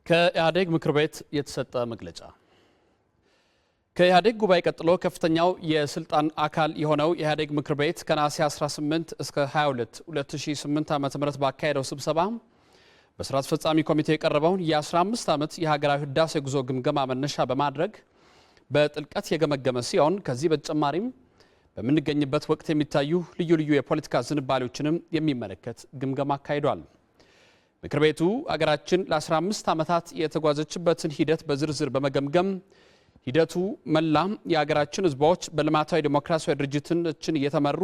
ከኢህአዴግ ምክር ቤት የተሰጠ መግለጫ ከኢህአዴግ ጉባኤ ቀጥሎ ከፍተኛው የስልጣን አካል የሆነው ኢህአዴግ ምክር ቤት ከነሐሴ 18 እስከ 22 2008 ዓ.ም ባካሄደው ስብሰባ በስራ አስፈጻሚ ኮሚቴ የቀረበውን የ15 ዓመት የሀገራዊ ህዳሴ ጉዞ ግምገማ መነሻ በማድረግ በጥልቀት የገመገመ ሲሆን ከዚህ በተጨማሪም በምንገኝበት ወቅት የሚታዩ ልዩ ልዩ የፖለቲካ ዝንባሌዎችንም የሚመለከት ግምገማ አካሂዷል። ምክር ቤቱ አገራችን ለ15 ዓመታት የተጓዘችበትን ሂደት በዝርዝር በመገምገም ሂደቱ መላም የሀገራችን ህዝቦች በልማታዊ ዲሞክራሲያዊ ድርጅቶችን እየተመሩ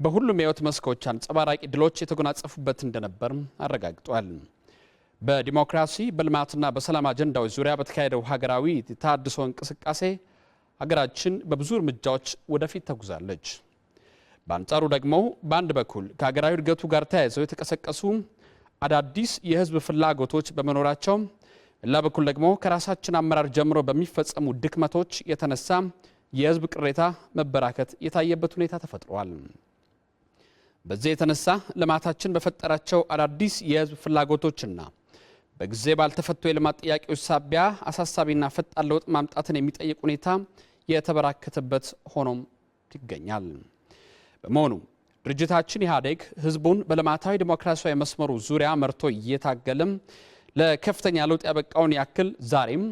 በሁሉም የህይወት መስኮች አንጸባራቂ ድሎች የተጎናጸፉበት እንደነበር አረጋግጧል። በዲሞክራሲ በልማትና በሰላም አጀንዳዎች ዙሪያ በተካሄደው ሀገራዊ ተሃድሶ እንቅስቃሴ ሀገራችን በብዙ እርምጃዎች ወደፊት ተጉዛለች። በአንጻሩ ደግሞ በአንድ በኩል ከሀገራዊ እድገቱ ጋር ተያይዘው የተቀሰቀሱ አዳዲስ የህዝብ ፍላጎቶች በመኖራቸው ሌላ በኩል ደግሞ ከራሳችን አመራር ጀምሮ በሚፈጸሙ ድክመቶች የተነሳ የህዝብ ቅሬታ መበራከት የታየበት ሁኔታ ተፈጥሯል። በዚህ የተነሳ ልማታችን በፈጠራቸው አዳዲስ የህዝብ ፍላጎቶችና በጊዜ ባልተፈቱ የልማት ጥያቄዎች ሳቢያ አሳሳቢና ፈጣን ለውጥ ማምጣትን የሚጠይቅ ሁኔታ የተበራከተበት ሆኖም ይገኛል። በመሆኑ ድርጅታችን ኢህአዴግ ህዝቡን በልማታዊ ዲሞክራሲያዊ መስመሩ ዙሪያ መርቶ እየታገለም ለከፍተኛ ለውጥ ያበቃውን ያክል ዛሬም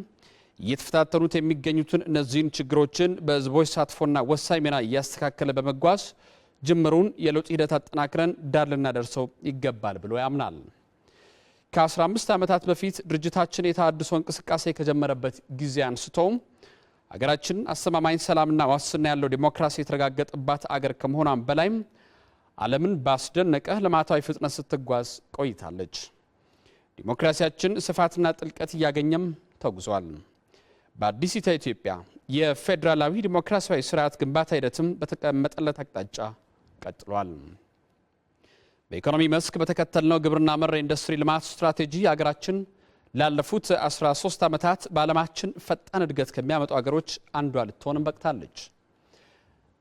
እየተፈታተኑት የሚገኙትን እነዚህን ችግሮችን በህዝቦች ተሳትፎና ወሳኝ ሚና እያስተካከለ በመጓዝ ጅምሩን የለውጥ ሂደት አጠናክረን ዳር ልናደርሰው ይገባል ብሎ ያምናል። ከ15 ዓመታት በፊት ድርጅታችን የተሃድሶ እንቅስቃሴ ከጀመረበት ጊዜ አንስቶ አገራችን አስተማማኝ ሰላምና ዋስትና ያለው ዲሞክራሲ የተረጋገጠባት አገር ከመሆኗም በላይ ዓለምን ባስደነቀ ልማታዊ ፍጥነት ስትጓዝ ቆይታለች። ዲሞክራሲያችን ስፋትና ጥልቀት እያገኘም ተጉዟል። በአዲሲቷ ኢትዮጵያ የፌዴራላዊ ዲሞክራሲያዊ ስርዓት ግንባታ ሂደትም በተቀመጠለት አቅጣጫ ቀጥሏል። በኢኮኖሚ መስክ በተከተልነው ግብርና መር ኢንዱስትሪ ልማት ስትራቴጂ አገራችን ላለፉት 13 ዓመታት በዓለማችን ፈጣን እድገት ከሚያመጡ አገሮች አንዷ ልትሆንም በቅታለች።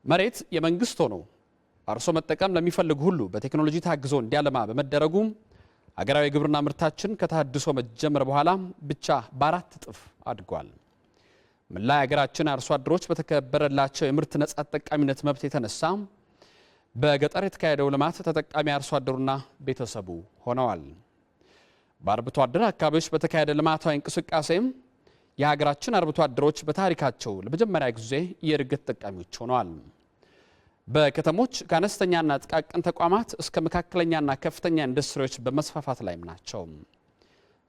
መሬት የመንግስት ሆኖ አርሶ መጠቀም ለሚፈልጉ ሁሉ በቴክኖሎጂ ታግዞ እንዲያለማ በመደረጉ አገራዊ ግብርና ምርታችን ከተሃድሶ መጀመር በኋላ ብቻ በ4 እጥፍ አድጓል። መላ የሀገራችን አርሶ አደሮች በተከበረላቸው የምርት ነጻ ተጠቃሚነት መብት የተነሳ በገጠር የተካሄደው ልማት ተጠቃሚ አርሶ አደሩና ቤተሰቡ ሆነዋል። በአርብቶ አደር አካባቢዎች በተካሄደ ልማታዊ እንቅስቃሴም የሀገራችን አርብቶ አደሮች በታሪካቸው ለመጀመሪያ ጊዜ የእድገት ተጠቃሚዎች ሆነዋል። በከተሞች ከአነስተኛና ጥቃቅን ተቋማት እስከ መካከለኛና ከፍተኛ ኢንዱስትሪዎች በመስፋፋት ላይም ናቸው።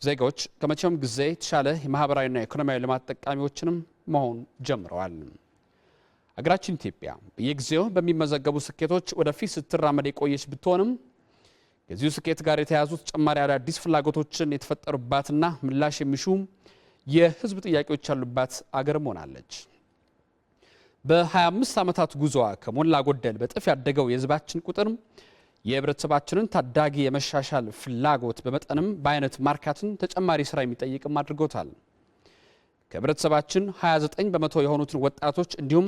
ዜጎች ከመቼውም ጊዜ የተሻለ የማህበራዊና ኢኮኖሚያዊ ልማት ተጠቃሚዎችንም መሆን ጀምረዋል። አገራችን ኢትዮጵያ በየጊዜው በሚመዘገቡ ስኬቶች ወደፊት ስትራመድ የቆየች ብትሆንም ከዚሁ ስኬት ጋር የተያዙ ተጨማሪ አዳዲስ ፍላጎቶችን የተፈጠሩባትና ምላሽ የሚሹ የህዝብ ጥያቄዎች ያሉባት አገርም ሆናለች። በ25 ዓመታት ጉዞዋ ከሞላ ጎደል በጥፍ ያደገው የህዝባችን ቁጥር የህብረተሰባችንን ታዳጊ የመሻሻል ፍላጎት በመጠንም በአይነት ማርካትን ተጨማሪ ስራ የሚጠይቅም አድርጎታል። ከህብረተሰባችን 29 በመቶ የሆኑትን ወጣቶች እንዲሁም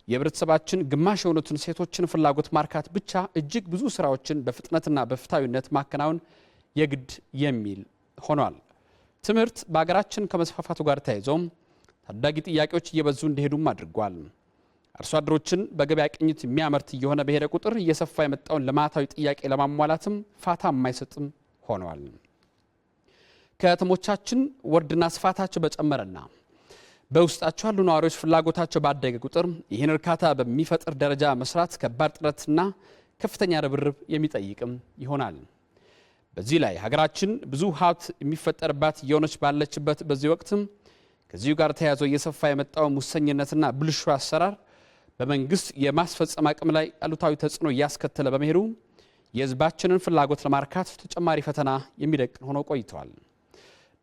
የህብረተሰባችን ግማሽ የሆኑትን ሴቶችን ፍላጎት ማርካት ብቻ እጅግ ብዙ ስራዎችን በፍጥነትና በፍታዊነት ማከናወን የግድ የሚል ሆኗል። ትምህርት በአገራችን ከመስፋፋቱ ጋር ተያይዞም ታዳጊ ጥያቄዎች እየበዙ እንዲሄዱም አድርጓል። አርሶ አደሮችን በገበያ ቅኝት የሚያመርት እየሆነ በሄደ ቁጥር እየሰፋ የመጣውን ልማታዊ ጥያቄ ለማሟላትም ፋታ የማይሰጥም ሆነዋል። ከተሞቻችን ወርድና ስፋታቸው በጨመረና በውስጣቸው ያሉ ነዋሪዎች ፍላጎታቸው ባደገ ቁጥር ይህን እርካታ በሚፈጥር ደረጃ መስራት ከባድ ጥረትና ከፍተኛ ርብርብ የሚጠይቅም ይሆናል። በዚህ ላይ ሀገራችን ብዙ ሀብት የሚፈጠርባት እየሆነች ባለችበት በዚህ ወቅትም ከዚሁ ጋር ተያይዞ እየሰፋ የመጣው ሙሰኝነትና ብልሹ አሰራር በመንግስት የማስፈጸም አቅም ላይ አሉታዊ ተጽዕኖ እያስከተለ በመሄዱ የህዝባችንን ፍላጎት ለማርካት ተጨማሪ ፈተና የሚደቅን ሆኖ ቆይተዋል።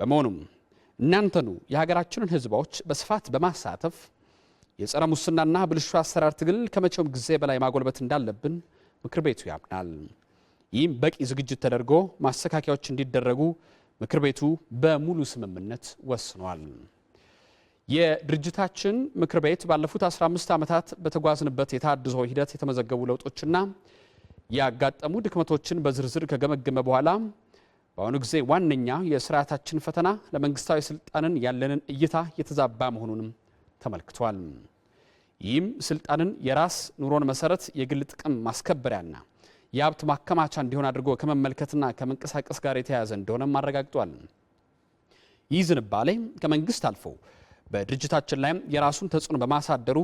በመሆኑም እናንተኑ የሀገራችንን ህዝቦች በስፋት በማሳተፍ የጸረ ሙስናና ብልሹ አሰራር ትግል ከመቼውም ጊዜ በላይ ማጎልበት እንዳለብን ምክር ቤቱ ያምናል። ይህም በቂ ዝግጅት ተደርጎ ማስተካከያዎች እንዲደረጉ ምክር ቤቱ በሙሉ ስምምነት ወስኗል። የድርጅታችን ምክር ቤት ባለፉት 15 ዓመታት በተጓዝንበት የተሃድሶ ሂደት የተመዘገቡ ለውጦችና ያጋጠሙ ድክመቶችን በዝርዝር ከገመገመ በኋላ በአሁኑ ጊዜ ዋነኛ የስርዓታችን ፈተና ለመንግስታዊ ስልጣንን ያለንን እይታ የተዛባ መሆኑንም ተመልክቷል። ይህም ስልጣንን የራስ ኑሮን መሰረት የግል ጥቅም ማስከበሪያና የሀብት ማከማቻ እንዲሆን አድርጎ ከመመልከትና ከመንቀሳቀስ ጋር የተያያዘ እንደሆነም አረጋግጧል። ይህ ዝንባሌ ከመንግስት አልፎ በድርጅታችን ላይ የራሱን ተጽዕኖ በማሳደሩ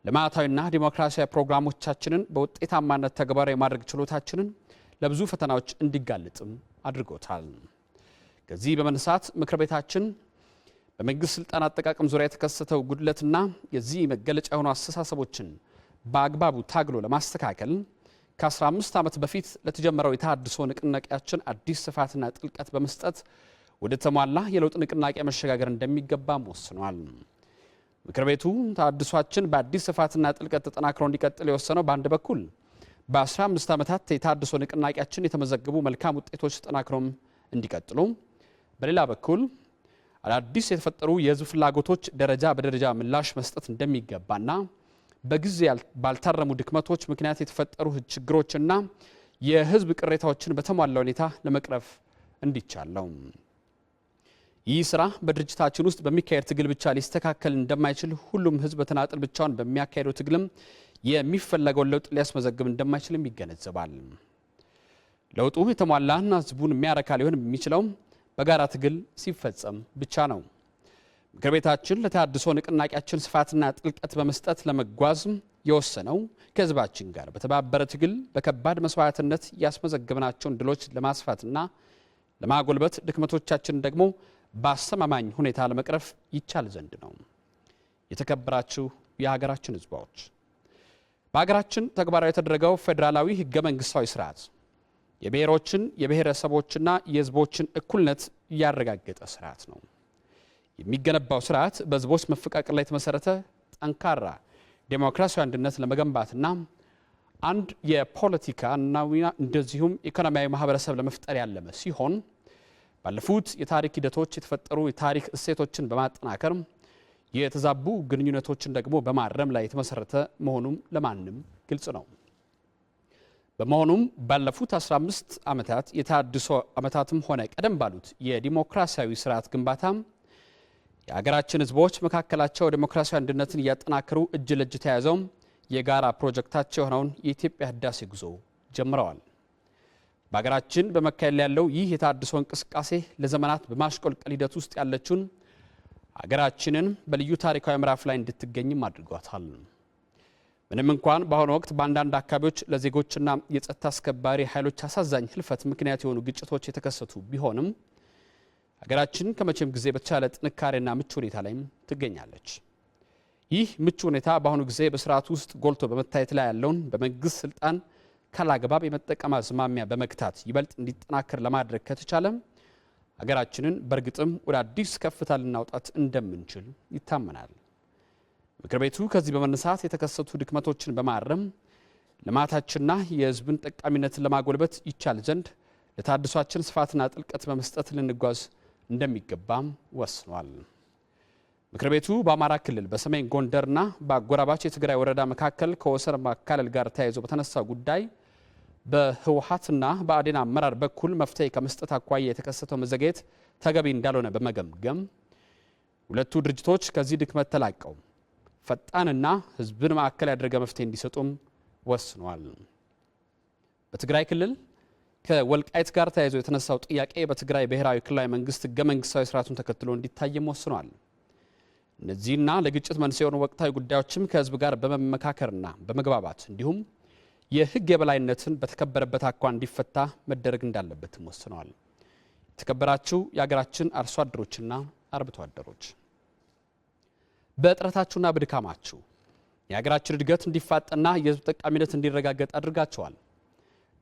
ልማታዊና ዲሞክራሲያዊ ፕሮግራሞቻችንን በውጤታማነት ተግባራዊ የማድረግ ችሎታችንን ለብዙ ፈተናዎች እንዲጋለጥም አድርጎታል። ከዚህ በመነሳት ምክር ቤታችን በመንግስት ስልጣን አጠቃቀም ዙሪያ የተከሰተው ጉድለትና የዚህ መገለጫ የሆኑ አስተሳሰቦችን በአግባቡ ታግሎ ለማስተካከል ከ15 ዓመት በፊት ለተጀመረው የተሃድሶ ንቅናቄያችን አዲስ ስፋትና ጥልቀት በመስጠት ወደ ተሟላ የለውጥ ንቅናቄ መሸጋገር እንደሚገባም ወስኗል። ምክር ቤቱ ተሃድሷችን በአዲስ ስፋትና ጥልቀት ተጠናክሮ እንዲቀጥል የወሰነው በአንድ በኩል በ15 ዓመታት የተሃድሶ ንቅናቄያችን የተመዘገቡ መልካም ውጤቶች ተጠናክሮም እንዲቀጥሉ፣ በሌላ በኩል አዳዲስ የተፈጠሩ የህዝብ ፍላጎቶች ደረጃ በደረጃ ምላሽ መስጠት እንደሚገባና በጊዜ ባልታረሙ ድክመቶች ምክንያት የተፈጠሩ ችግሮችና የህዝብ ቅሬታዎችን በተሟላ ሁኔታ ለመቅረፍ እንዲቻል ነው። ይህ ስራ በድርጅታችን ውስጥ በሚካሄድ ትግል ብቻ ሊስተካከል እንደማይችል ሁሉም ህዝብ በተናጠል ብቻውን በሚያካሄደው ትግልም የሚፈለገውን ለውጥ ሊያስመዘግብ እንደማይችልም ይገነዘባል። ለውጡ የተሟላና ህዝቡን የሚያረካ ሊሆን የሚችለው በጋራ ትግል ሲፈጸም ብቻ ነው። ምክር ቤታችን ለተሃድሶ ንቅናቄያችን ስፋትና ጥልቀት በመስጠት ለመጓዝ የወሰነው ከህዝባችን ጋር በተባበረ ትግል በከባድ መስዋዕትነት ያስመዘገብናቸውን ድሎች ለማስፋትና ለማጎልበት ድክመቶቻችን ደግሞ በአስተማማኝ ሁኔታ ለመቅረፍ ይቻል ዘንድ ነው። የተከበራችሁ የሀገራችን ህዝቦች፣ በሀገራችን ተግባራዊ የተደረገው ፌዴራላዊ ህገ መንግስታዊ ስርዓት የብሔሮችን የብሔረሰቦችና የህዝቦችን እኩልነት ያረጋገጠ ስርዓት ነው። የሚገነባው ስርዓት በህዝቦች መፈቃቀር ላይ የተመሰረተ ጠንካራ ዴሞክራሲያዊ አንድነት ለመገንባትና አንድ የፖለቲካና እንደዚሁም ኢኮኖሚያዊ ማህበረሰብ ለመፍጠር ያለመ ሲሆን ባለፉት የታሪክ ሂደቶች የተፈጠሩ የታሪክ እሴቶችን በማጠናከር የተዛቡ ግንኙነቶችን ደግሞ በማረም ላይ የተመሰረተ መሆኑም ለማንም ግልጽ ነው። በመሆኑም ባለፉት 15 ዓመታት የተሃድሶ ዓመታትም ሆነ ቀደም ባሉት የዲሞክራሲያዊ ስርዓት ግንባታ የሀገራችን ህዝቦች መካከላቸው ዲሞክራሲያዊ አንድነትን እያጠናከሩ እጅ ለእጅ ተያይዘው የጋራ ፕሮጀክታቸው የሆነውን የኢትዮጵያ ህዳሴ ጉዞ ጀምረዋል። በሀገራችን በመካሄድ ያለው ይህ የተሃድሶ እንቅስቃሴ ለዘመናት በማሽቆልቆል ሂደት ውስጥ ያለችውን ሀገራችንን በልዩ ታሪካዊ ምዕራፍ ላይ እንድትገኝም አድርጓታል። ምንም እንኳን በአሁኑ ወቅት በአንዳንድ አካባቢዎች ለዜጎችና የጸጥታ አስከባሪ ኃይሎች አሳዛኝ ህልፈት ምክንያት የሆኑ ግጭቶች የተከሰቱ ቢሆንም ሀገራችን ከመቼም ጊዜ በተሻለ ጥንካሬና ምቹ ሁኔታ ላይም ትገኛለች። ይህ ምቹ ሁኔታ በአሁኑ ጊዜ በስርዓቱ ውስጥ ጎልቶ በመታየት ላይ ያለውን በመንግስት ስልጣን ካላግባብ የመጠቀም አዝማሚያ በመግታት ይበልጥ እንዲጠናከር ለማድረግ ከተቻለ ሀገራችንን በእርግጥም ወደ አዲስ ከፍታ ልናውጣት እንደምንችል ይታመናል። ምክር ቤቱ ከዚህ በመነሳት የተከሰቱ ድክመቶችን በማረም ልማታችንና የህዝብን ጠቃሚነትን ለማጎልበት ይቻል ዘንድ ለተሃድሷችን ስፋትና ጥልቀት በመስጠት ልንጓዝ እንደሚገባም ወስኗል። ምክር ቤቱ በአማራ ክልል በሰሜን ጎንደርና በአጎራባች የትግራይ ወረዳ መካከል ከወሰን ማካለል ጋር ተያይዞ በተነሳው ጉዳይ በህወሓትና በአዴን አመራር በኩል መፍትሄ ከመስጠት አኳያ የተከሰተው መዘግየት ተገቢ እንዳልሆነ በመገምገም ሁለቱ ድርጅቶች ከዚህ ድክመት ተላቀው ፈጣንና ህዝብን ማዕከል ያደረገ መፍትሄ እንዲሰጡም ወስኗል። በትግራይ ክልል ከወልቃይት ጋር ተያይዞ የተነሳው ጥያቄ በትግራይ ብሔራዊ ክልላዊ መንግስት ህገ መንግስታዊ ስርዓቱን ተከትሎ እንዲታይም ወስኗል። እነዚህና ለግጭት መንስኤ የሆኑ ወቅታዊ ጉዳዮችም ከህዝብ ጋር በመመካከርና በመግባባት እንዲሁም የህግ የበላይነትን በተከበረበት አኳኋን እንዲፈታ መደረግ እንዳለበትም ወስነዋል። የተከበራችሁ የሀገራችን አርሶ አደሮችና አርብቶ አደሮች፣ በጥረታችሁና በድካማችሁ የሀገራችን እድገት እንዲፋጠና የህዝብ ጠቃሚነት እንዲረጋገጥ አድርጋችኋል።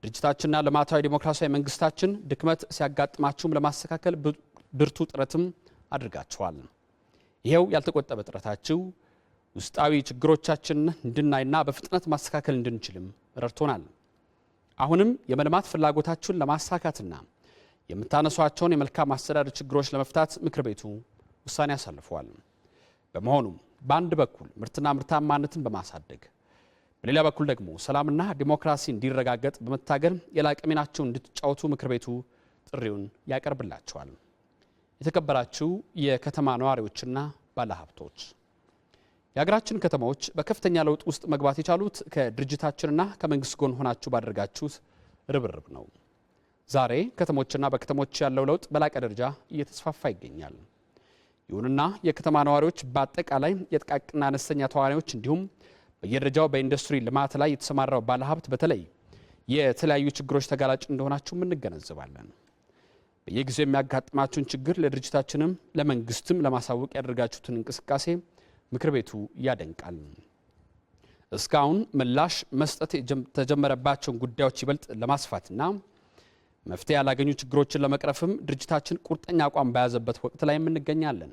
ድርጅታችንና ልማታዊ ዲሞክራሲያዊ መንግስታችን ድክመት ሲያጋጥማችሁም ለማስተካከል ብርቱ ጥረትም አድርጋችኋል። ይሄው ያልተቆጠበ ጥረታችሁ ውስጣዊ ችግሮቻችንን እንድናይና በፍጥነት ማስተካከል እንድንችልም ረድቶናል። አሁንም የመልማት ፍላጎታችሁን ለማሳካትና የምታነሷቸውን የመልካም አስተዳደር ችግሮች ለመፍታት ምክር ቤቱ ውሳኔ አሳልፏል። በመሆኑም በአንድ በኩል ምርትና ምርታማነትን በማሳደግ በሌላ በኩል ደግሞ ሰላምና ዲሞክራሲ እንዲረጋገጥ በመታገል የላቀ ሚናቸውን እንድትጫወቱ ምክር ቤቱ ጥሪውን ያቀርብላችኋል። የተከበራችሁ የከተማ ነዋሪዎችና ባለሀብቶች፣ የሀገራችን ከተማዎች በከፍተኛ ለውጥ ውስጥ መግባት የቻሉት ከድርጅታችንና ከመንግስት ጎን ሆናችሁ ባደረጋችሁት ርብርብ ነው። ዛሬ ከተሞችና በከተሞች ያለው ለውጥ በላቀ ደረጃ እየተስፋፋ ይገኛል። ይሁንና የከተማ ነዋሪዎች በአጠቃላይ የጥቃቅንና አነስተኛ ተዋናዮች እንዲሁም በየደረጃው በኢንዱስትሪ ልማት ላይ የተሰማራው ባለሀብት በተለይ የተለያዩ ችግሮች ተጋላጭ እንደሆናችሁ እንገነዘባለን። በየጊዜው የሚያጋጥማችሁን ችግር ለድርጅታችንም ለመንግስትም ለማሳወቅ ያደርጋችሁትን እንቅስቃሴ ምክር ቤቱ ያደንቃል። እስካሁን ምላሽ መስጠት የተጀመረባቸውን ጉዳዮች ይበልጥ ለማስፋትና መፍትሄ ያላገኙ ችግሮችን ለመቅረፍም ድርጅታችን ቁርጠኛ አቋም በያዘበት ወቅት ላይ እንገኛለን።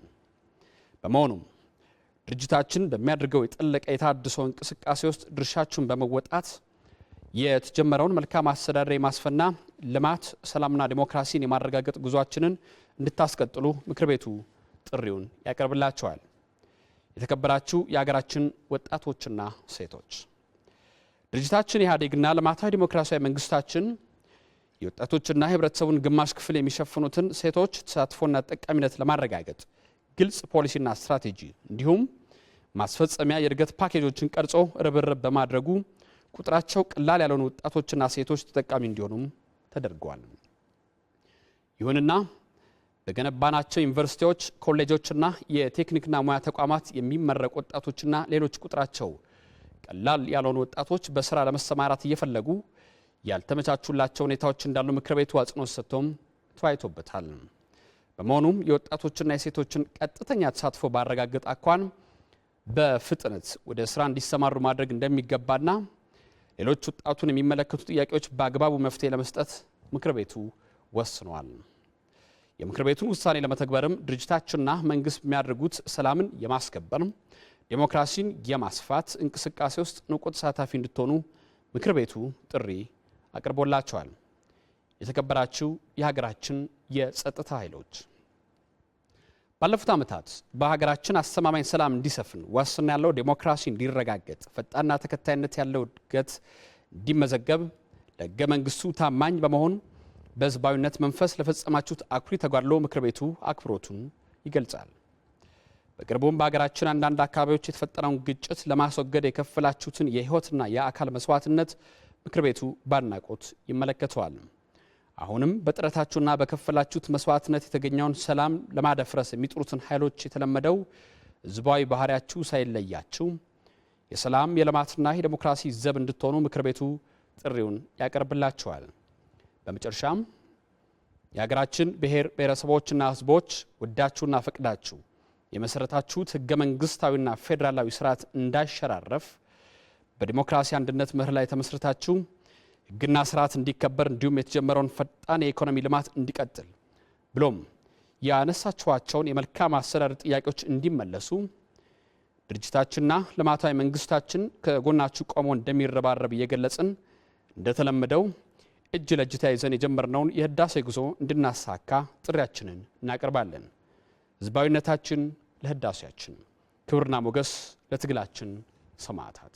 በመሆኑም ድርጅታችን በሚያደርገው የጠለቀ የታድሶ እንቅስቃሴ ውስጥ ድርሻችሁን በመወጣት የተጀመረውን መልካም አስተዳደር የማስፈና ልማት፣ ሰላምና ዲሞክራሲን የማረጋገጥ ጉዟችንን እንድታስቀጥሉ ምክር ቤቱ ጥሪውን ያቀርብላችኋል። የተከበራችሁ የሀገራችን ወጣቶችና ሴቶች፣ ድርጅታችን ኢህአዴግና ልማታዊ ዲሞክራሲያዊ መንግስታችን የወጣቶችና የህብረተሰቡን ግማሽ ክፍል የሚሸፍኑትን ሴቶች ተሳትፎና ተጠቃሚነት ለማረጋገጥ ግልጽ ፖሊሲና ስትራቴጂ እንዲሁም ማስፈጸሚያ የእድገት ፓኬጆችን ቀርጾ ርብርብ በማድረጉ ቁጥራቸው ቀላል ያልሆኑ ወጣቶችና ሴቶች ተጠቃሚ እንዲሆኑም ተደርጓል። ይሁንና በገነባናቸው ዩኒቨርሲቲዎች፣ ኮሌጆችና የቴክኒክና ሙያ ተቋማት የሚመረቁ ወጣቶችና ሌሎች ቁጥራቸው ቀላል ያልሆኑ ወጣቶች በስራ ለመሰማራት እየፈለጉ ያልተመቻቹላቸው ሁኔታዎች እንዳሉ ምክር ቤቱ አጽንኦት ሰጥቶም ተወያይቶበታል። በመሆኑም የወጣቶችና የሴቶችን ቀጥተኛ ተሳትፎ ባረጋገጠ አኳኋን በፍጥነት ወደ ስራ እንዲሰማሩ ማድረግ እንደሚገባና ሌሎች ወጣቱን የሚመለከቱ ጥያቄዎች በአግባቡ መፍትሄ ለመስጠት ምክር ቤቱ ወስኗል። የምክር ቤቱን ውሳኔ ለመተግበርም ድርጅታችንና መንግስት የሚያደርጉት ሰላምን የማስከበር ዲሞክራሲን የማስፋት እንቅስቃሴ ውስጥ ንቁ ተሳታፊ እንድትሆኑ ምክር ቤቱ ጥሪ አቅርቦላቸዋል። የተከበራችሁ የሀገራችን የጸጥታ ኃይሎች፣ ባለፉት ዓመታት በሀገራችን አስተማማኝ ሰላም እንዲሰፍን ዋስትና ያለው ዲሞክራሲ እንዲረጋገጥ ፈጣንና ተከታይነት ያለው እድገት እንዲመዘገብ ለሕገ መንግስቱ ታማኝ በመሆን በህዝባዊነት መንፈስ ለፈጸማችሁት አኩሪ ተጋድሎ ምክር ቤቱ አክብሮቱን ይገልጻል። በቅርቡም በሀገራችን አንዳንድ አካባቢዎች የተፈጠረውን ግጭት ለማስወገድ የከፈላችሁትን የህይወትና የአካል መስዋዕትነት ምክር ቤቱ ባድናቆት ይመለከተዋል። አሁንም በጥረታችሁና በከፈላችሁት መስዋዕትነት የተገኘውን ሰላም ለማደፍረስ የሚጥሩትን ኃይሎች የተለመደው ህዝባዊ ባህሪያችሁ ሳይለያችሁ የሰላም የልማትና የዲሞክራሲ ዘብ እንድትሆኑ ምክር ቤቱ ጥሪውን ያቀርብላችኋል። በመጨረሻም የሀገራችን ብሔር ብሔረሰቦችና ህዝቦች ወዳችሁና ፈቅዳችሁ የመሰረታችሁት ህገ መንግስታዊና ፌዴራላዊ ስርዓት እንዳይሸራረፍ በዲሞክራሲ አንድነት መርህ ላይ ተመስርታችሁ ህግና ስርዓት እንዲከበር እንዲሁም የተጀመረውን ፈጣን የኢኮኖሚ ልማት እንዲቀጥል ብሎም ያነሳችኋቸውን የመልካም አስተዳደር ጥያቄዎች እንዲመለሱ ድርጅታችንና ልማታዊ መንግስታችን ከጎናችሁ ቆሞ እንደሚረባረብ እየገለጽን እንደተለመደው እጅ ለእጅ ተያይዘን የጀመርነውን የህዳሴ ጉዞ እንድናሳካ ጥሪያችንን እናቀርባለን። ህዝባዊነታችን ለህዳሴያችን፣ ክብርና ሞገስ ለትግላችን ሰማዕታት።